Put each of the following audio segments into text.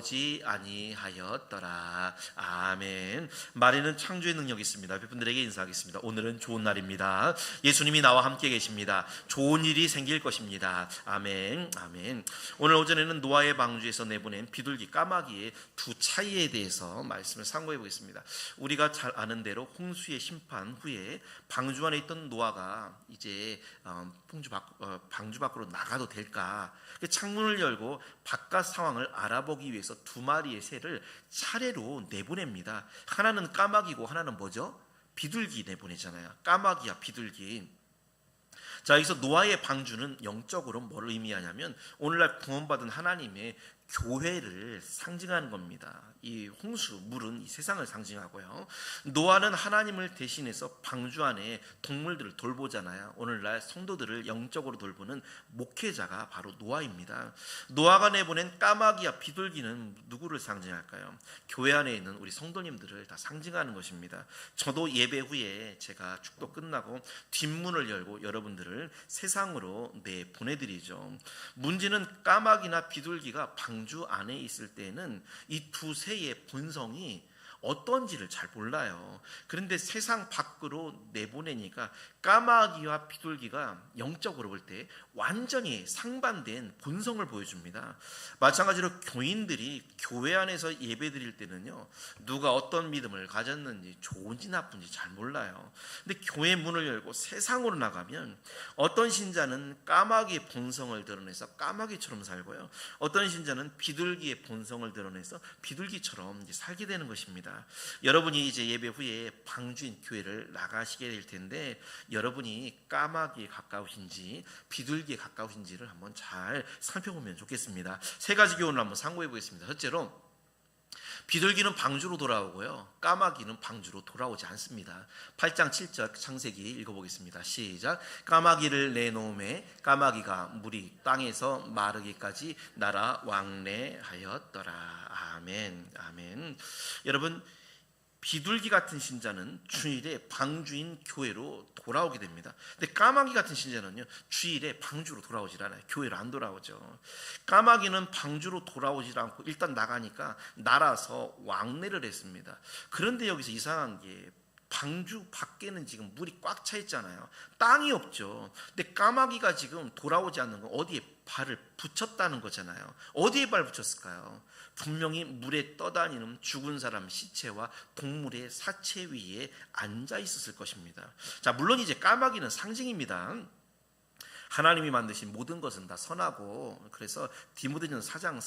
지 아니하였더라. 아멘. 말에는 창조의 능력이 있습니다. 여러분들에게 인사하겠습니다. 오늘은 좋은 날입니다. 예수님이 나와 함께 계십니다. 좋은 일이 생길 것입니다. 아멘. 아멘. 오늘 오전에는 노아의 방주에서 내보낸 비둘기 까마귀의 두 차이에 대해서 말씀을 상고해 보겠습니다. 우리가 잘 아는 대로 홍수의 심판 후에 방주 안에 있던 노아가 이제 방주 밖으로 나가도 될까? 창문을 열고 바깥 상황을 알아보기 위해서 두 마리의 새를 차례로 내보냅니다. 하나는 까마귀고 하나는 뭐죠? 비둘기 내보내잖아요. 까마귀와 비둘기. 자, 여기서 노아의 방주는 영적으로 뭘 의미하냐면 오늘날 구원받은 하나님의 교회를 상징하는 겁니다. 이 홍수, 물은 이 세상을 상징하고요. 노아는 하나님을 대신해서 방주 안에 동물들을 돌보잖아요. 오늘날 성도들을 영적으로 돌보는 목회자가 바로 노아입니다. 노아가 내보낸 까마귀와 비둘기는 누구를 상징할까요? 교회 안에 있는 우리 성도님들을 다 상징하는 것입니다. 저도 예배 후에 제가 축도 끝나고 뒷문을 열고 여러분들을 세상으로 보내드리죠. 문제는 까마귀나 비둘기가 방주 안에 있을 때는 이 두 새의 본성이 어떤지를 잘 몰라요. 그런데 세상 밖으로 내보내니까 까마귀와 비둘기가 영적으로 볼 때 완전히 상반된 본성을 보여줍니다. 마찬가지로 교인들이 교회 안에서 예배 드릴 때는요, 누가 어떤 믿음을 가졌는지 좋은지 나쁜지 잘 몰라요. 근데 교회 문을 열고 세상으로 나가면 어떤 신자는 까마귀의 본성을 드러내서 까마귀처럼 살고요, 어떤 신자는 비둘기의 본성을 드러내서 비둘기처럼 살게 되는 것입니다. 여러분이 이제 예배 후에 방주인 교회를 나가시게 될 텐데 여러분이 까마귀에 가까우신지 비둘기에 가까우신지를 한번 잘 살펴보면 좋겠습니다. 세 가지 교훈을 한번 상고해 보겠습니다. 첫째로, 비둘기는 방주로 돌아오고요, 까마귀는 방주로 돌아오지 않습니다. 8장 7절 창세기 읽어보겠습니다. 시작. 까마귀를 내놓음에 까마귀가 물이 땅에서 마르기까지 날아 왕래하였더라. 아멘. 아멘. 여러분, 비둘기 같은 신자는 주일에 방주인 교회로 돌아오게 됩니다. 근데 까마귀 같은 신자는요, 주일에 방주로 돌아오질 않아요. 교회로 안 돌아오죠. 까마귀는 방주로 돌아오질 않고 일단 나가니까 날아서 왕래를 했습니다. 그런데 여기서 이상한 게, 방주 밖에는 지금 물이 꽉 차 있잖아요. 땅이 없죠. 근데 까마귀가 지금 돌아오지 않는 건 어디에 발을 붙였다는 거잖아요. 어디에 발 붙였을까요? 분명히 물에 떠다니는 죽은 사람 시체와 동물의 사체 위에 앉아 있었을 것입니다. 자, 물론 이제 까마귀는 상징입니다. 하나님이 만드신 모든 것은 다 선하고, 그래서 디모데전서 4장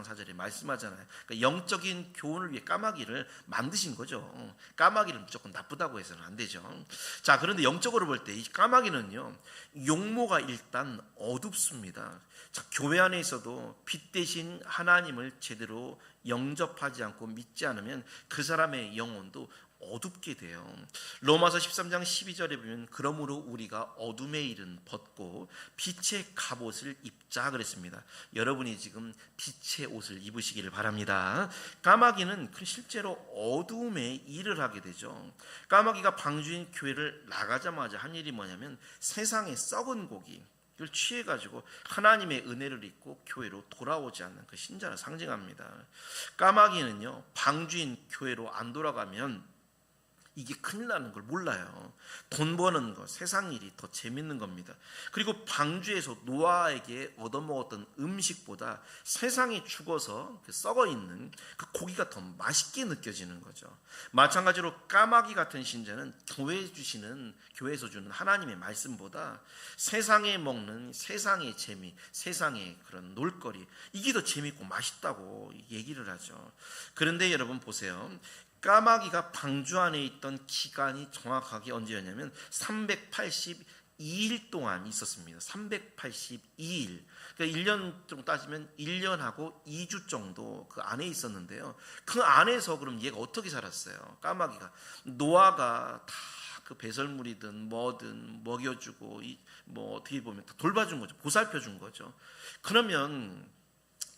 4절에 말씀하잖아요. 그러니까 영적인 교훈을 위해 까마귀를 만드신 거죠. 까마귀를 무조건 나쁘다고 해서는 안 되죠. 자, 그런데 영적으로 볼 때 이 까마귀는요, 용모가 일단 어둡습니다. 자, 교회 안에 있어도 빛 대신 하나님을 제대로 영접하지 않고 믿지 않으면 그 사람의 영혼도 어둡게 돼요. 로마서 13장 12절에 보면 그러므로 우리가 어둠의 일은 벗고 빛의 갑옷을 입자 그랬습니다. 여러분이 지금 빛의 옷을 입으시기를 바랍니다. 까마귀는 실제로 어둠의 일을 하게 되죠. 까마귀가 방주인 교회를 나가자마자 한 일이 뭐냐면 세상의 썩은 고기 이걸 취해가지고 하나님의 은혜를 잊고 교회로 돌아오지 않는 그 신자를 상징합니다. 까마귀는요, 방주인 교회로 안 돌아가면 이게 큰일 나는 걸 몰라요. 돈 버는 거, 세상 일이 더 재밌는 겁니다. 그리고 방주에서 노아에게 얻어먹었던 음식보다 세상이 죽어서 썩어있는 그 고기가 더 맛있게 느껴지는 거죠. 마찬가지로 까마귀 같은 신자는 교회에서 주는 하나님의 말씀보다 세상에 먹는 세상의 재미, 세상의 그런 놀거리, 이게 더 재밌고 맛있다고 얘기를 하죠. 그런데 여러분 보세요. 까마귀가 방주 안에 있던 기간이 정확하게 언제였냐면 382일 동안 있었습니다. 382일. 그러니까 1년 정도 따지면 1년하고 2주 정도 그 안에 있었는데요. 그 안에서 그럼 얘가 어떻게 살았어요? 까마귀가. 노아가 다 그 배설물이든 뭐든 먹여주고 뭐 어떻게 보면 돌봐준 거죠. 보살펴준 거죠. 그러면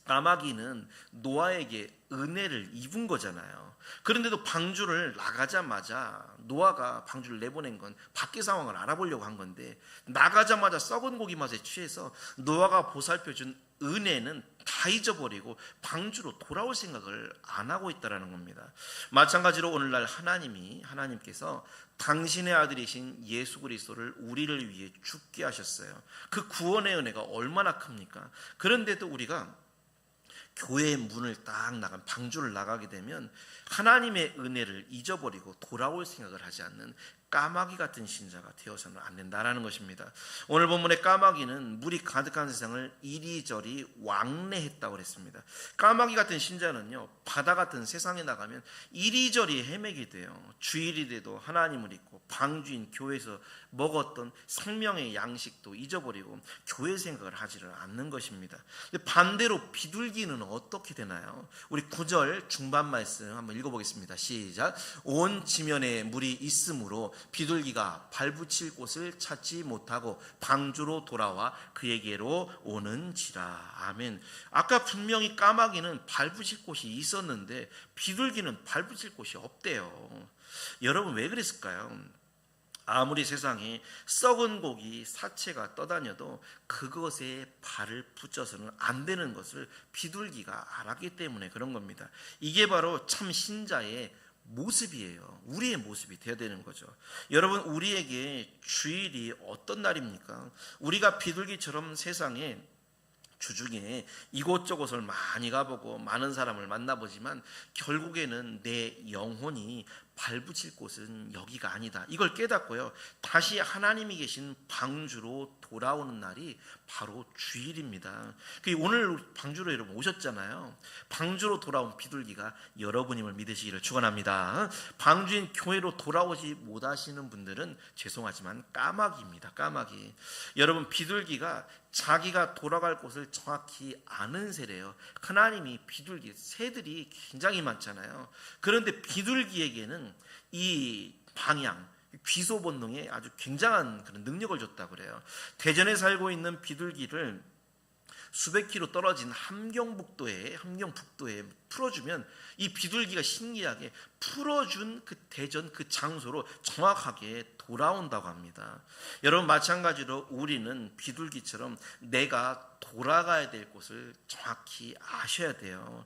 까마귀는 노아에게 은혜를 입은 거잖아요. 그런데도 방주를 나가자마자 노아가 방주를 내보낸 건 밖의 상황을 알아보려고 한 건데 나가자마자 썩은 고기 맛에 취해서 노아가 보살펴준 은혜는 다 잊어버리고 방주로 돌아올 생각을 안 하고 있다는 겁니다. 마찬가지로 오늘날 하나님께서 당신의 아들이신 예수 그리스도를 우리를 위해 죽게 하셨어요. 그 구원의 은혜가 얼마나 큽니까? 그런데도 우리가 교회의 문을 딱 나간 방주를 나가게 되면 하나님의 은혜를 잊어버리고 돌아올 생각을 하지 않는 까마귀 같은 신자가 되어서는 안 된다라는 것입니다. 오늘 본문의 까마귀는 물이 가득한 세상을 이리저리 왕래했다고 그랬습니다. 까마귀 같은 신자는요, 바다 같은 세상에 나가면 이리저리 헤매게 돼요. 주일이 돼도 하나님을 잊고 방주인 교회에서 먹었던 생명의 양식도 잊어버리고 교회 생각을 하지를 않는 것입니다. 반대로 비둘기는 어떻게 되나요? 우리 9절 중반 말씀 한번 읽어보겠습니다. 시작. 온 지면에 물이 있으므로 비둘기가 발붙일 곳을 찾지 못하고 방주로 돌아와 그에게로 오는지라. 아멘. 아까 분명히 까마귀는 발붙일 곳이 있었는데 비둘기는 발붙일 곳이 없대요. 여러분 왜 그랬을까요? 아무리 세상에 썩은 고기 사체가 떠다녀도 그것에 발을 붙여서는 안 되는 것을 비둘기가 알았기 때문에 그런 겁니다. 이게 바로 참 신자의 모습이에요. 우리의 모습이 되어야 되는 거죠. 여러분, 우리에게 주일이 어떤 날입니까? 우리가 비둘기처럼 세상에 주중에 이곳저곳을 많이 가보고 많은 사람을 만나보지만 결국에는 내 영혼이 발붙일 곳은 여기가 아니다. 이걸 깨닫고요, 다시 하나님이 계신 방주로 돌아오는 날이 바로 주일입니다. 오늘 방주로 여러분 오셨잖아요. 방주로 돌아온 비둘기가 여러분임을 믿으시기를 축원합니다. 방주인 교회로 돌아오지 못하시는 분들은 죄송하지만 까마귀입니다. 까마귀. 여러분, 비둘기가 자기가 돌아갈 곳을 정확히 아는 새래요. 하나님이 비둘기, 새들이 굉장히 많잖아요. 그런데 비둘기에게는 이 방향, 귀소 본능에 아주 굉장한 그런 능력을 줬다고 그래요. 대전에 살고 있는 비둘기를 수백 킬로 떨어진 함경북도에 풀어주면 이 비둘기가 신기하게 풀어준 그 대전 그 장소로 정확하게 돌아온다고 합니다. 여러분, 마찬가지로 우리는 비둘기처럼 내가 돌아가야 될 곳을 정확히 아셔야 돼요.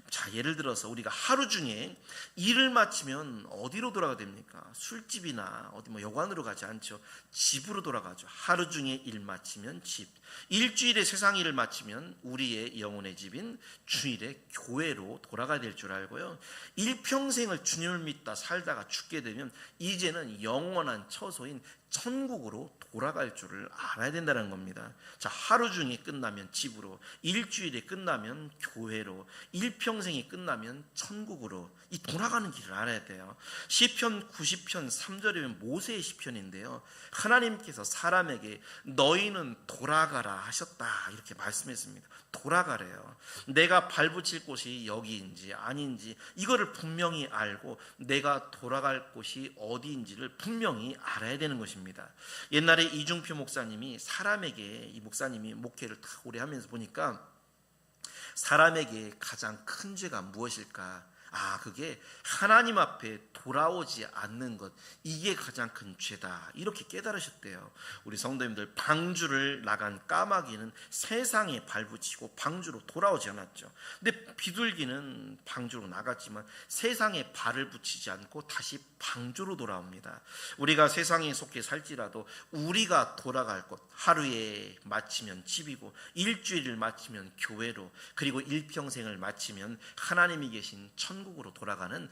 자, 예를 들어서 우리가 하루 중에 일을 마치면 어디로 돌아가야 됩니까? 술집이나 어디 여관으로 가지 않죠. 집으로 돌아가죠. 하루 중에 일 마치면 집, 일주일에 세상 일을 마치면 우리의 영혼의 집인 주일에 교회로 돌아가야 될 줄 알고요, 일평생을 주님을 믿다 살다가 죽게 되면 이제는 영원한 처소인 천국으로 돌아갈 줄을 알아야 된다는 겁니다. 자, 하루 중에 끝나면 집으로, 일주일에 끝나면 교회로, 일평생이 끝나면 천국으로, 이 돌아가는 길을 알아야 돼요. 시편 90편 3절이면 모세의 시편인데요, 하나님께서 사람에게 너희는 돌아가라 하셨다 이렇게 말씀했습니다. 돌아가래요. 내가 발붙일 곳이 여기인지 아닌지 이거를 분명히 알고 내가 돌아갈 곳이 어디인지를 분명히 알아야 되는 것입니다. 옛날에 이중표 목사님이 이 목사님이 목회를 다 오래 하면서 보니까 사람에게 가장 큰 죄가 무엇일까? 그게 하나님 앞에 돌아오지 않는 것, 이게 가장 큰 죄다 이렇게 깨달으셨대요. 우리 성도님들, 방주를 나간 까마귀는 세상에 발붙이고 방주로 돌아오지 않았죠. 근데 비둘기는 방주로 나갔지만 세상에 발을 붙이지 않고 다시 방주로 돌아옵니다. 우리가 세상에 속해 살지라도 우리가 돌아갈 곳, 하루에 마치면 집이고 일주일을 마치면 교회로, 그리고 일평생을 마치면 하나님이 계신 천국으로 돌아가는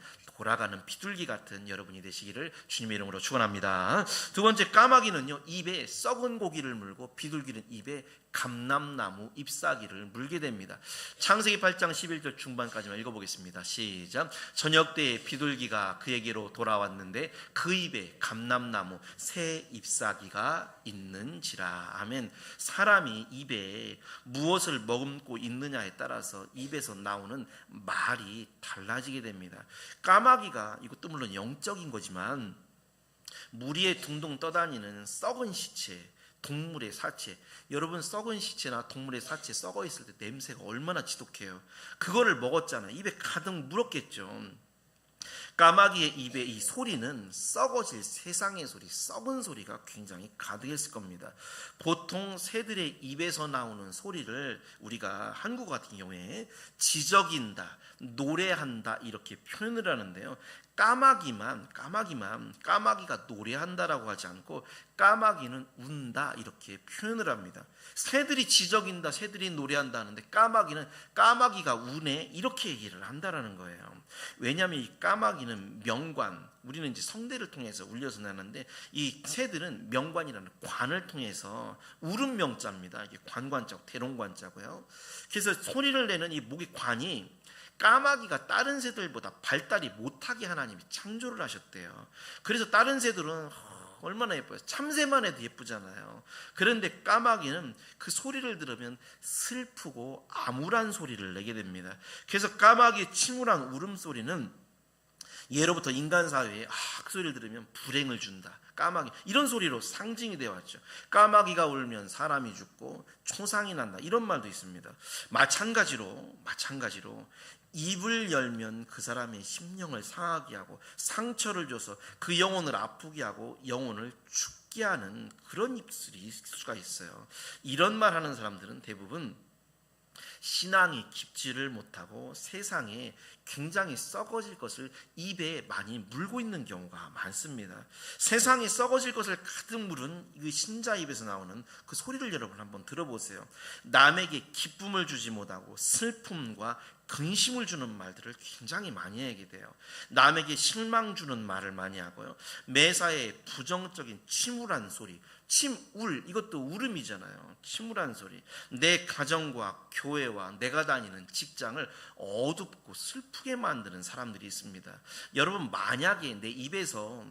비둘기 같은 여러분이 되시기를 주님의 이름으로 축원합니다. 두 번째, 까마귀는요, 입에 썩은 고기를 물고 비둘기는 입에 감람나무 잎사귀를 물게 됩니다. 창세기 8장 11절 중반까지만 읽어보겠습니다. 시작. 저녁 때에 비둘기가 그에게로 돌아왔는데 그 입에 감람나무 새 잎사귀가 있는지라. 아멘. 사람이 입에 무엇을 머금고 있느냐에 따라서 입에서 나오는 말이 달라지게 됩니다. 까마귀가, 이것도 물론 영적인 거지만 물 위에 둥둥 떠다니는 썩은 시체, 동물의 사체, 여러분 썩은 시체나 동물의 사체 썩어 있을 때 냄새가 얼마나 지독해요. 그거를 먹었잖아요. 입에 가득 물었겠죠. 까마귀의 입에 이 소리는 썩어질 세상의 소리, 썩은 소리가 굉장히 가득했을 겁니다. 보통 새들의 입에서 나오는 소리를 우리가 한국 같은 경우에 지저귀다, 노래한다 이렇게 표현을 하는데요. 까마귀가 노래한다라고 하지 않고 까마귀는 운다 이렇게 표현을 합니다. 새들이 지저귀다, 새들이 노래한다 하는데 까마귀가 우네 이렇게 얘기를 한다라는 거예요. 왜냐하면 이 까마귀는 명관, 우리는 이제 성대를 통해서 울려서 나는데 이 새들은 명관이라는 관을 통해서 울음 명자입니다. 이게 관관자, 대롱관자고요. 그래서 소리를 내는 이 목의 관이 까마귀가 다른 새들보다 발달이 못하게 하나님이 창조를 하셨대요. 그래서 다른 새들은 얼마나 예뻐요. 참새만 해도 예쁘잖아요. 그런데 까마귀는 그 소리를 들으면 슬프고 암울한 소리를 내게 됩니다. 그래서 까마귀의 침울한 울음소리는 예로부터 인간 사회에 그 소리를 들으면 불행을 준다. 까마귀 이런 소리로 상징이 되어 왔죠. 까마귀가 울면 사람이 죽고 초상이 난다 이런 말도 있습니다. 마찬가지로 입을 열면 그 사람의 심령을 상하게 하고 상처를 줘서 그 영혼을 아프게 하고 영혼을 죽게 하는 그런 입술이 있을 수가 있어요. 이런 말 하는 사람들은 대부분 신앙이 깊지를 못하고 세상에 굉장히 썩어질 것을 입에 많이 물고 있는 경우가 많습니다. 세상에 썩어질 것을 가득 물은 그 신자 입에서 나오는 그 소리를 여러분 한번 들어보세요. 남에게 기쁨을 주지 못하고 슬픔과 근심을 주는 말들을 굉장히 많이 하게 돼요. 남에게 실망 주는 말을 많이 하고요. 매사에 부정적인 침울한 소리, 침울 이것도 울음이잖아요. 침울한 소리. 내 가정과 교회와 내가 다니는 직장을 어둡고 슬프게 만드는 사람들이 있습니다. 여러분 만약에 내 입에서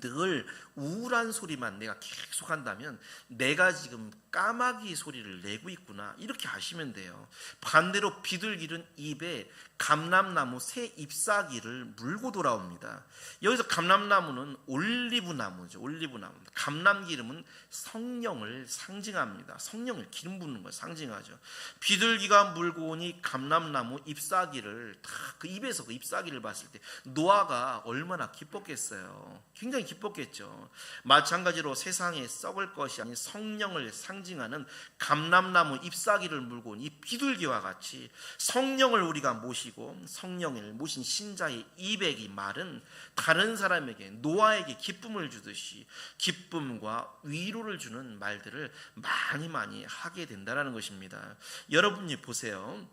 늘 우울한 소리만 내가 계속 한다면 내가 지금 까마귀 소리를 내고 있구나 이렇게 아시면 돼요. 반대로 비둘기는 입에 감람나무 새 잎사귀를 물고 돌아옵니다. 여기서 감람나무는 올리브나무죠. 올리브나무. 감람기름은 성령을 상징합니다. 성령을 기름 붓는 걸 상징하죠. 비둘기가 물고 오니 감람나무 잎사귀를 다 그 입에서 그 잎사귀를 봤을 때 노아가 얼마나 기뻤겠어요. 굉장히 기뻤겠죠. 마찬가지로 세상에 썩을 것이 아닌 성령을 상징하는 감람나무 잎사귀를 물고 온 이 비둘기와 같이 성령을 우리가 모시고 성령을 모신 신자의 입의 이 말은 다른 사람에게 노아에게 기쁨을 주듯이 기쁨과 위로를 주는 말들을 많이 하게 된다는 것입니다. 여러분이 보세요.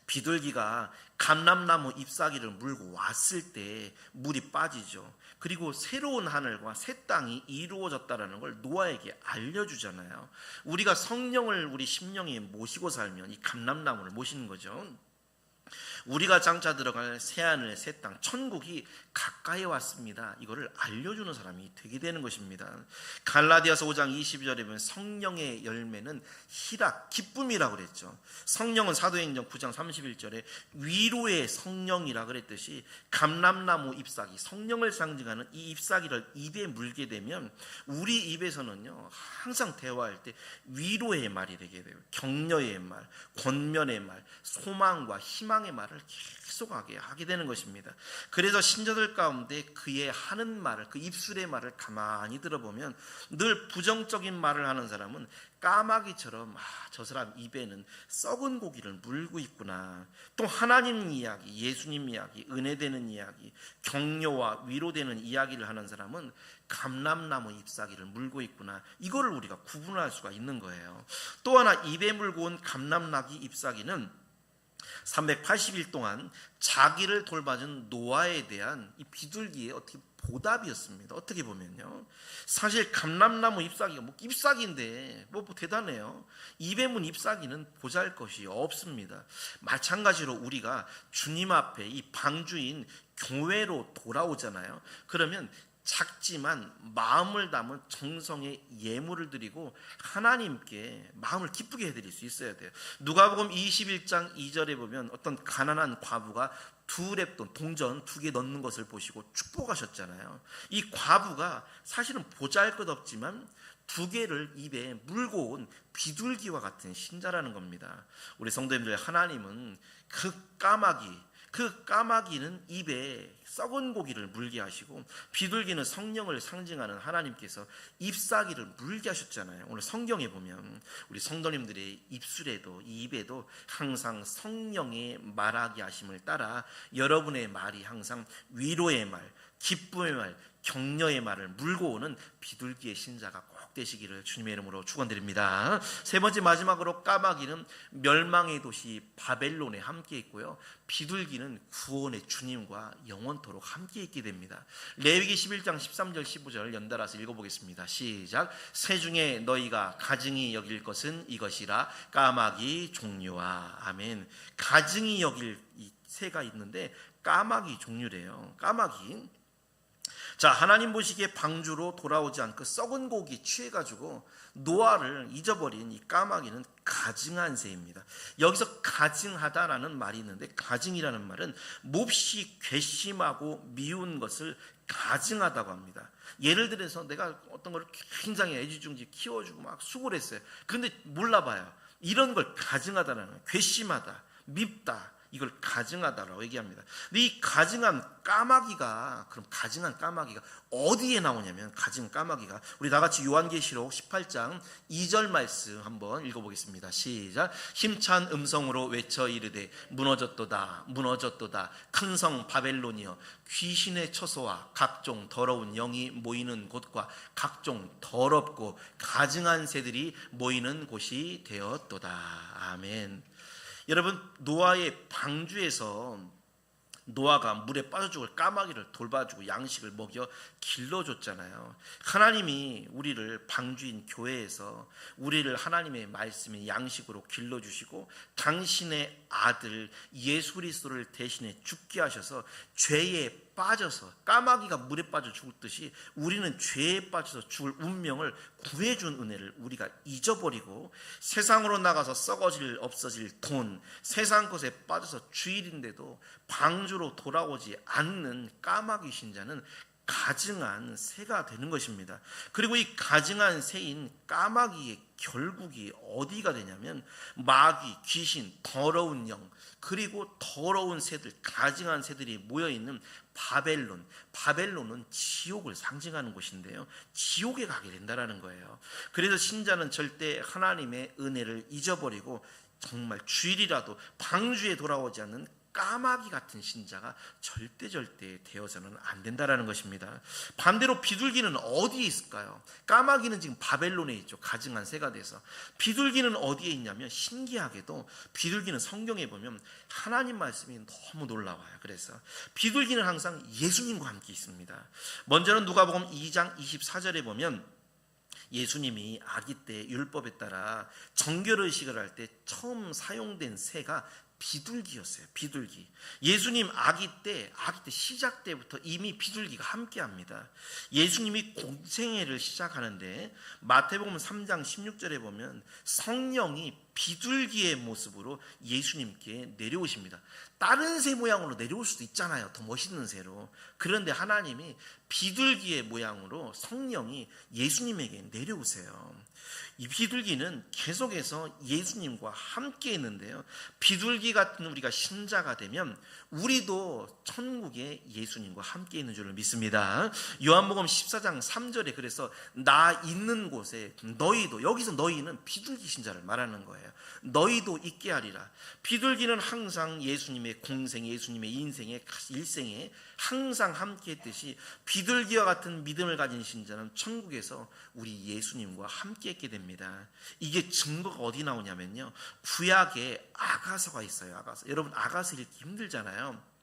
비둘기가 감람나무 잎사귀를 물고 왔을 때 물이 빠지죠. 그리고 새로운 하늘과 새 땅이 이루어졌다는 걸 노아에게 알려주잖아요. 우리가 성령을 우리 심령에 모시고 살면 이 감람나무를 모시는 거죠. 우리가 장차 들어갈 새하늘 새 땅 천국이 가까이 왔습니다. 이거를 알려주는 사람이 되게 되는 것입니다. 갈라디아서 5장 22절에 보면 성령의 열매는 희락, 기쁨이라고 그랬죠. 성령은 사도행전 9장 31절에 위로의 성령이라 그랬듯이 감람나무 잎사귀, 성령을 상징하는 이 잎사귀를 입에 물게 되면 우리 입에서는요 항상 대화할 때 위로의 말이 되게 돼요. 격려의 말, 권면의 말, 소망과 희망의 말을 계속하게 하게 되는 것입니다. 그래서 신자들 가운데 그의 하는 말을, 그 입술의 말을 가만히 들어보면 늘 부정적인 말을 하는 사람은 까마귀처럼 저 사람 입에는 썩은 고기를 물고 있구나. 또 하나님 이야기, 예수님 이야기, 은혜되는 이야기, 격려와 위로되는 이야기를 하는 사람은 감람나무 잎사귀를 물고 있구나. 이거를 우리가 구분할 수가 있는 거예요. 또 하나 입에 물고 온 감람나무 잎사귀는 380일 동안 자기를 돌봐준 노아에 대한 이 비둘기의 어떻게 보답이었습니다. 어떻게 보면요. 사실 감람나무 잎사귀가 잎사귀인데 뭐 대단해요. 입에 문 잎사귀는 보잘것이 없습니다. 마찬가지로 우리가 주님 앞에 이 방주인 교회로 돌아오잖아요. 그러면 작지만 마음을 담은 정성의 예물을 드리고 하나님께 마음을 기쁘게 해드릴 수 있어야 돼요. 누가복음 21장 2절에 보면 어떤 가난한 과부가 2랩돈 동전 2개 넣는 것을 보시고 축복하셨잖아요. 이 과부가 사실은 보잘것없지만 2개를 입에 물고 온 비둘기와 같은 신자라는 겁니다. 우리 성도님들, 하나님은 그 까마귀, 그 까마귀는 입에 썩은 고기를 물게 하시고 비둘기는 성령을 상징하는 하나님께서 잎사귀를 물게 하셨잖아요. 오늘 성경에 보면 우리 성도님들의 입술에도 이 입에도 항상 성령의 말하게 하심을 따라 여러분의 말이 항상 위로의 말, 기쁨의 말, 격려의 말을 물고 오는 비둘기의 신자가 꼭 되시기를 주님의 이름으로 축원드립니다. 세 번째 마지막으로 까마귀는 멸망의 도시 바벨론에 함께 있고요, 비둘기는 구원의 주님과 영원토록 함께 있게 됩니다. 레위기 11장 13절 15절 연달아서 읽어보겠습니다. 시작. 새 중에 너희가 가증히 여길 것은 이것이라 까마귀 종류와. 아멘. 가증히 여길 이 새가 있는데 까마귀 종류래요. 까마귀. 자, 하나님 보시기에 방주로 돌아오지 않고 썩은 고기 취해가지고 노아를 잊어버린 이 까마귀는 가증한 새입니다. 여기서 가증하다라는 말이 있는데, 가증이라는 말은 몹시 괘씸하고 미운 것을 가증하다고 합니다. 예를 들어서 내가 어떤 걸 굉장히 애지중지 키워주고 막 수고를 했어요. 근데 몰라봐요. 이런 걸 가증하다라는 거예요. 괘씸하다, 밉다, 이걸 가증하다라고 얘기합니다. 근데 이 가증한 까마귀가, 그럼 가증한 까마귀가 어디에 나오냐면, 가증한 까마귀가 우리 다같이 요한계시록 18장 2절 말씀 한번 읽어보겠습니다. 시작. 힘찬 음성으로 외쳐 이르되 무너졌도다 무너졌도다 큰 성 바벨론이여, 귀신의 처소와 각종 더러운 영이 모이는 곳과 각종 더럽고 가증한 새들이 모이는 곳이 되었도다. 아멘. 여러분, 노아의 방주에서 노아가 물에 빠져 죽을 까마귀를 돌봐주고 양식을 먹여 길러줬잖아요. 하나님이 우리를 방주인 교회에서 우리를 하나님의 말씀의 양식으로 길러주시고 당신의 아들 예수 그리스도를 대신해 죽게 하셔서 죄에 빠져서, 까마귀가 물에 빠져 죽듯이 우리는 죄에 빠져서 죽을 운명을 구해준 은혜를 우리가 잊어버리고 세상으로 나가서 썩어질 없어질 돈, 세상 것에 빠져서 주일인데도 방주로 돌아오지 않는 까마귀 신자는 가증한 새가 되는 것입니다. 그리고 이 가증한 새인 까마귀의 결국이 어디가 되냐면, 마귀, 귀신, 더러운 영, 그리고 더러운 새들, 가증한 새들이 모여있는 바벨론. 바벨론은 지옥을 상징하는 곳인데요, 지옥에 가게 된다는 거예요. 그래서 신자는 절대 하나님의 은혜를 잊어버리고 정말 주일이라도 방주에 돌아오지 않는 까마귀 같은 신자가 절대 되어서는 안 된다라는 것입니다. 반대로 비둘기는 어디에 있을까요? 까마귀는 지금 바벨론에 있죠. 가증한 새가 돼서. 비둘기는 어디에 있냐면, 신기하게도 비둘기는 성경에 보면 하나님 말씀이 너무 놀라워요. 그래서 비둘기는 항상 예수님과 함께 있습니다. 먼저는 누가복음 2장 24절에 보면 예수님이 아기 때 율법에 따라 정결의식을 할 때 처음 사용된 새가 비둘기였어요. 비둘기. 예수님 아기 때 시작 때부터 이미 비둘기가 함께합니다. 예수님이 공생애를 시작하는데 마태복음 3장 16절에 보면 성령이 비둘기의 모습으로 예수님께 내려오십니다. 다른 새 모양으로 내려올 수도 있잖아요, 더 멋있는 새로. 그런데 하나님이 비둘기의 모양으로 성령이 예수님에게 내려오세요. 이 비둘기는 계속해서 예수님과 함께 있는데요, 비둘기 같은 우리가 신자가 되면 우리도 천국에 예수님과 함께 있는 줄을 믿습니다. 요한복음 14장 3절에 그래서 나 있는 곳에 너희도, 여기서 너희는 비둘기 신자를 말하는 거예요. 너희도 있게 하리라. 비둘기는 항상 예수님의 공생, 예수님의 인생의 일생에 항상 함께 했듯이 비둘기와 같은 믿음을 가진 신자는 천국에서 우리 예수님과 함께 있게 됩니다. 이게 증거가 어디 나오냐면요, 구약에 아가서가 있어요. 아가서. 여러분, 아가서 읽기 힘들잖아요.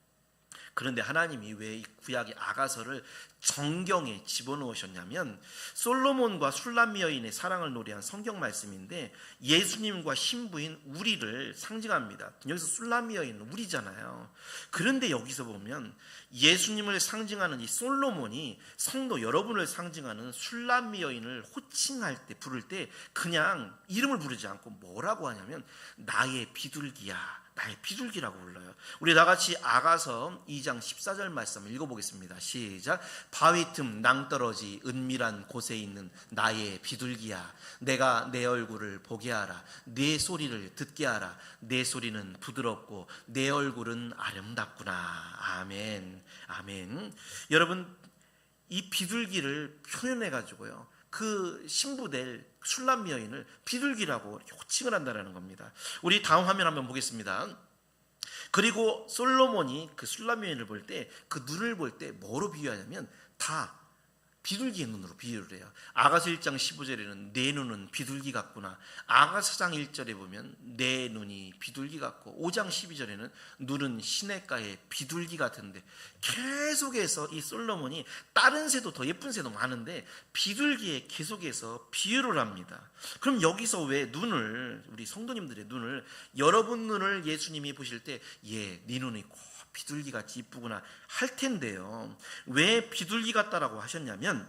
그런데 하나님이 왜 이 구약의 아가서를 정경에 집어넣으셨냐면, 솔로몬과 술람 여인의 사랑을 노래한 성경 말씀인데 예수님과 신부인 우리를 상징합니다. 여기서 술람 여인은 우리잖아요. 그런데 여기서 보면 예수님을 상징하는 이 솔로몬이 성도 여러분을 상징하는 술람 여인을 호칭할 때, 부를 때 그냥 이름을 부르지 않고 뭐라고 하냐면 나의 비둘기야, 나의 비둘기라고 불러요. 우리 다 같이 아가서 2장 14절 말씀을 읽어보겠습니다. 시작. 바위 틈 낭떠러지 은밀한 곳에 있는 나의 비둘기야, 내가 내 얼굴을 보게 하라. 내 소리를 듣게 하라. 내 소리는 부드럽고 내 얼굴은 아름답구나. 아멘. 아멘. 여러분, 이 비둘기를 표현해 가지고요, 그 신부될 술람 여인을 비둘기라고 호칭을 한다는 겁니다. 우리 다음 화면 한번 보겠습니다. 그리고 솔로몬이 그 술람 여인을 볼 때 그 눈을 볼 때 뭐로 비유하냐면 다 비둘기의 눈으로 비유를 해요. 아가서 1장 15절에는 내 눈은 비둘기 같구나. 아가서 4장 1절에 보면 내 눈이 비둘기 같고, 5장 12절에는 눈은 시냇가의 비둘기 같은데, 계속해서 이 솔로몬이 다른 새도 더 예쁜 새도 많은데 비둘기에 계속해서 비유를 합니다. 그럼 여기서 왜 눈을, 우리 성도님들의 눈을, 여러분 눈을 예수님이 보실 때 네 눈이 꼭 비둘기같이 이쁘구나 할 텐데요, 왜 비둘기 같다라고 하셨냐면,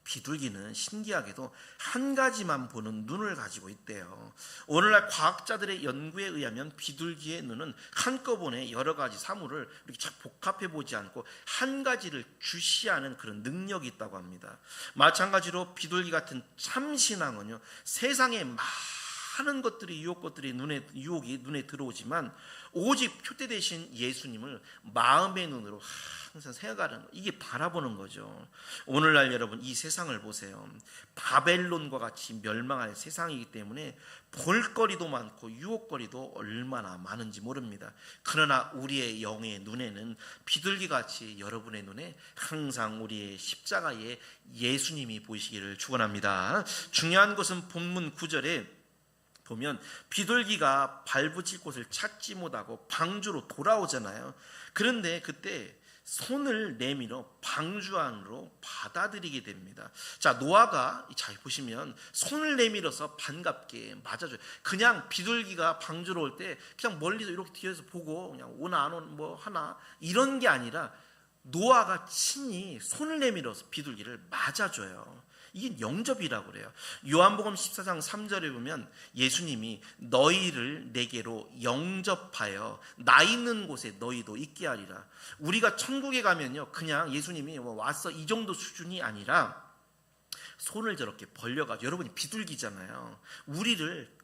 비둘기는 신기하게도 한 가지만 보는 눈을 가지고 있대요. 오늘날 과학자들의 연구에 의하면 비둘기의 눈은 한꺼번에 여러 가지 사물을 이렇게 잘 복합해 보지 않고 한 가지를 주시하는 그런 능력이 있다고 합니다. 마찬가지로 비둘기 같은 참신앙은요, 세상에 많은 것들이, 유혹이 눈에 들어오지만 오직 표대 되신 예수님을 마음의 눈으로 항상 생각하는, 이게 바라보는 거죠. 오늘날 여러분, 이 세상을 보세요. 바벨론과 같이 멸망할 세상이기 때문에 볼거리도 많고 유혹거리도 얼마나 많은지 모릅니다. 그러나 우리의 영의 눈에는 비둘기같이 여러분의 눈에 항상 우리의 십자가에 예수님이 보이시기를 축원합니다. 중요한 것은 본문 9절에 보면 비둘기가 발붙일 곳을 찾지 못하고 방주로 돌아오잖아요. 그런데 그때 손을 내밀어 방주 안으로 받아들이게 됩니다. 자, 노아가 잘 보시면 손을 내밀어서 반갑게 맞아줘요. 그냥 비둘기가 방주로 올 때 그냥 멀리서 이렇게 뒤에서 보고 그냥 오나 안 오나 뭐 하나 이런 게 아니라 노아가 친히 손을 내밀어서 비둘기를 맞아줘요. 이게 영접이라고 그래요. 요한복음 14장 3절에 보면 예수님이 너희를 내게로 영접하여 나 있는 곳에 너희도 있게 하리라. 우리가 천국에 가면요, 그냥 예수님이 왔어 이 정도 수준이 아니라 손을 저렇게 벌려가지고, 여러분이 비둘기잖아요, 우리를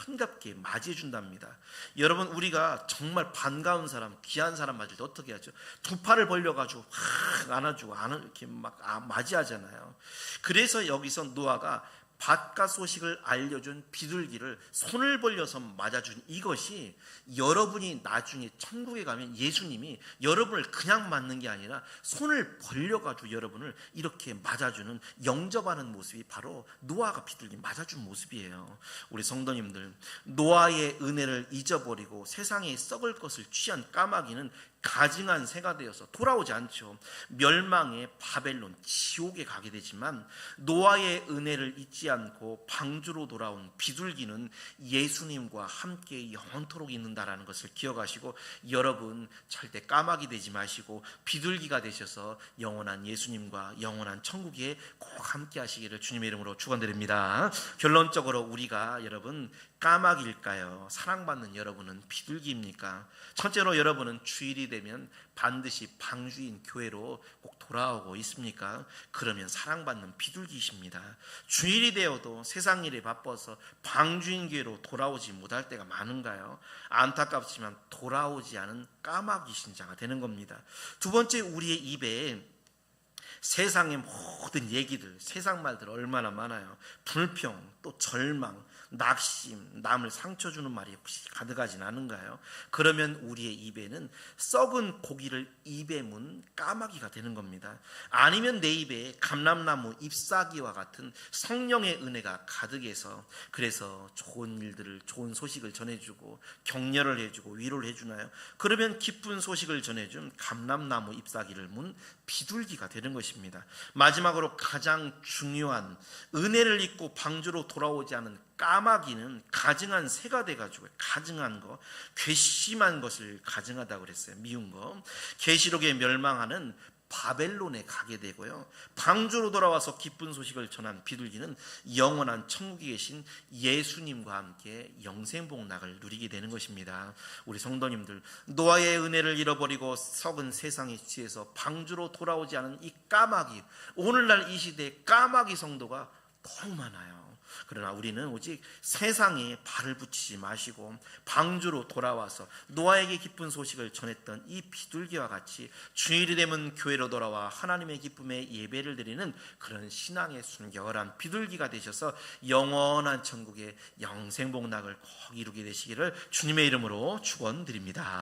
반갑게 맞이해 준답니다. 여러분, 우리가 정말 반가운 사람, 귀한 사람 맞을 때 어떻게 하죠? 두 팔을 벌려가지고 확 안아주고 이렇게 막 맞이하잖아요. 그래서 여기서 노아가 바깥 소식을 알려준 비둘기를 손을 벌려서 맞아준 이것이, 여러분이 나중에 천국에 가면 예수님이 여러분을 그냥 맞는 게 아니라 손을 벌려가지고 여러분을 이렇게 맞아주는, 영접하는 모습이 바로 노아가 비둘기 맞아준 모습이에요. 우리 성도님들, 노아의 은혜를 잊어버리고 세상에 썩을 것을 취한 까마귀는 가증한 새가 되어서 돌아오지 않죠. 멸망의 바벨론, 지옥에 가게 되지만 노아의 은혜를 잊지 않고 방주로 돌아온 비둘기는 예수님과 함께 영원토록 있는다라는 것을 기억하시고, 여러분 절대 까마귀 되지 마시고 비둘기가 되셔서 영원한 예수님과 영원한 천국에 꼭 함께 하시기를 주님의 이름으로 축원드립니다. 결론적으로 우리가 여러분 까마귀일까요? 사랑받는 여러분은 비둘기입니까? 첫째로, 여러분은 주일이 되면 반드시 방주인 교회로 꼭 돌아오고 있습니까? 그러면 사랑받는 비둘기이십니다. 주일이 되어도 세상 일에 바빠서 방주인 교회로 돌아오지 못할 때가 많은가요? 안타깝지만 돌아오지 않은 까마귀 신자가 되는 겁니다. 두 번째, 우리의 입에 세상의 모든 얘기들, 세상 말들 얼마나 많아요. 불평, 또 절망, 낙심, 남을 상처 주는 말이 혹시 가득하진 않은가요? 그러면 우리의 입에는 썩은 고기를 입에 문 까마귀가 되는 겁니다. 아니면 내 입에 감람나무 잎사귀와 같은 성령의 은혜가 가득해서, 그래서 좋은 일들을, 좋은 소식을 전해주고 격려를 해주고 위로를 해주나요? 그러면 기쁜 소식을 전해준 감람나무 잎사귀를 문 비둘기가 되는 것입니다. 마지막으로 가장 중요한, 은혜를 잊고 방주로 돌아오지 않은 까마귀는 가증한 새가 돼가지고, 가증한 거, 괘씸한 것을 가증하다고 그랬어요. 미운 거. 계시록에 멸망하는 바벨론에 가게 되고요, 방주로 돌아와서 기쁜 소식을 전한 비둘기는 영원한 천국에 계신 예수님과 함께 영생복락을 누리게 되는 것입니다. 우리 성도님들, 노아의 은혜를 잃어버리고 썩은 세상에 취해서 방주로 돌아오지 않은 이 까마귀, 오늘날 이 시대에 까마귀 성도가 너무 많아요. 그러나 우리는 오직 세상에 발을 붙이지 마시고 방주로 돌아와서 노아에게 기쁜 소식을 전했던 이 비둘기와 같이 주일이 되면 교회로 돌아와 하나님의 기쁨에 예배를 드리는 그런 신앙의 순결한 비둘기가 되셔서 영원한 천국의 영생복락을 꼭 이루게 되시기를 주님의 이름으로 축원드립니다.